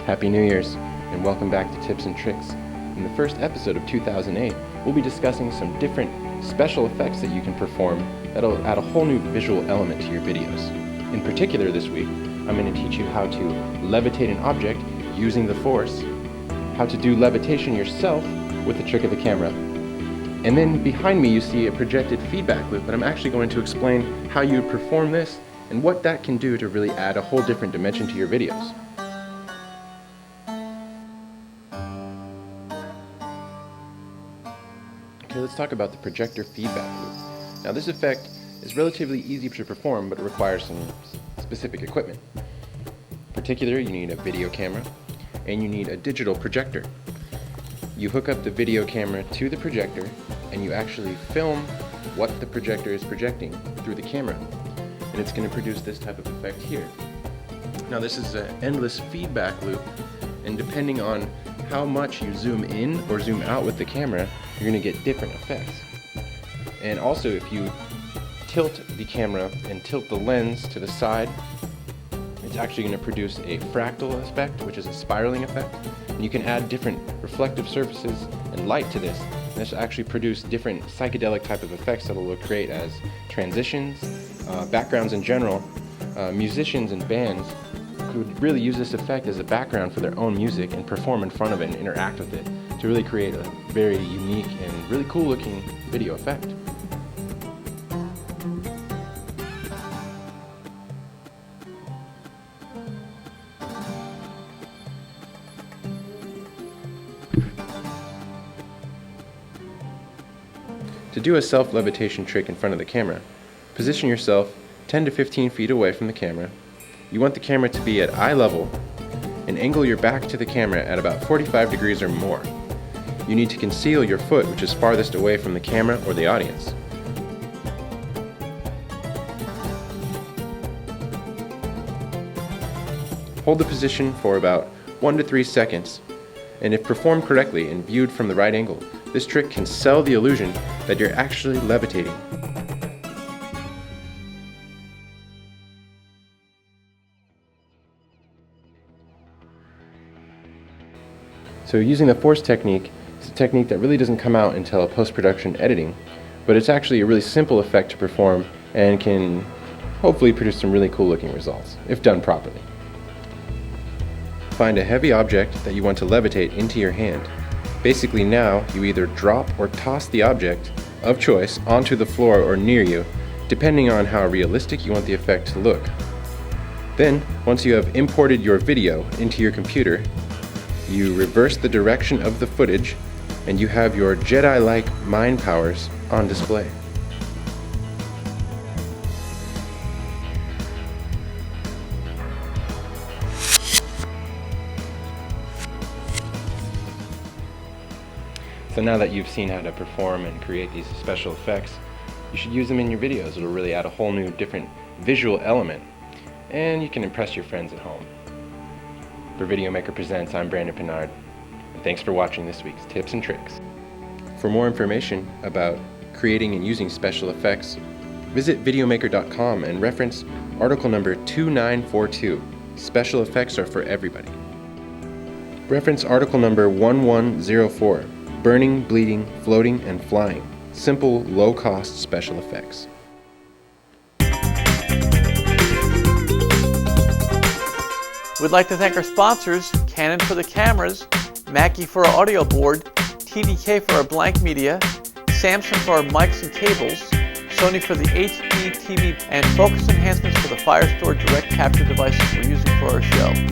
Happy New Year's, and welcome back to Tips and Tricks. In the first episode of 2008, we'll be discussing some different special effects that you can perform that'll add a whole new visual element to your videos. In particular this week, I'm going to teach you how to levitate an object using the force, how to do levitation yourself with the trick of the camera, and then behind me you see a projected feedback loop, and I'm actually going to explain how you would perform this and what that can do to really add a whole different dimension to your videos. Okay, let's talk about the projector feedback loop. Now this effect is relatively easy to perform, but it requires some specific equipment. In particular, you need a video camera and you need a digital projector. You hook up the video camera to the projector and you actually film what the projector is projecting through the camera. And it's going to produce this type of effect here. Now this is an endless feedback loop, and depending on how much you zoom in or zoom out with the camera, you're going to get different effects. And also, if you tilt the camera and tilt the lens to the side, it's actually going to produce a fractal effect, which is a spiraling effect. And you can add different reflective surfaces and light to this. And this will actually produce different psychedelic type of effects that will create as transitions, backgrounds in general. Musicians and bands could really use this effect as a background for their own music and perform in front of it and interact with it to really create a very unique and really cool looking video effect. To do a self-levitation trick in front of the camera, position yourself 10 to 15 feet away from the camera. You want the camera to be at eye level and angle your back to the camera at about 45 degrees or more. You need to conceal your foot, which is farthest away from the camera or the audience. Hold the position for about 1 to 3 seconds, and if performed correctly and viewed from the right angle, this trick can sell the illusion that you're actually levitating. So using the force technique is a technique that really doesn't come out until post-production editing, but it's actually a really simple effect to perform and can hopefully produce some really cool looking results, if done properly. Find a heavy object that you want to levitate into your hand. Basically now, you either drop or toss the object of choice onto the floor or near you, depending on how realistic you want the effect to look. Then, once you have imported your video into your computer, you reverse the direction of the footage, and you have your Jedi-like mind powers on display. So now that you've seen how to perform and create these special effects, you should use them in your videos. It'll really add a whole new different visual element, and you can impress your friends at home. For Videomaker Presents, I'm Brandon Pinard, and thanks for watching this week's Tips and Tricks. For more information about creating and using special effects, visit Videomaker.com and reference article number 2942, Special Effects Are for Everybody. Reference article number 1104, Burning, Bleeding, Floating, and Flying, Simple, Low-Cost Special Effects. We'd like to thank our sponsors, Canon for the cameras, Mackie for our audio board, TDK for our blank media, Samsung for our mics and cables, Sony for the HD TV, and Focus Enhancements for the Firestore direct capture devices we're using for our show.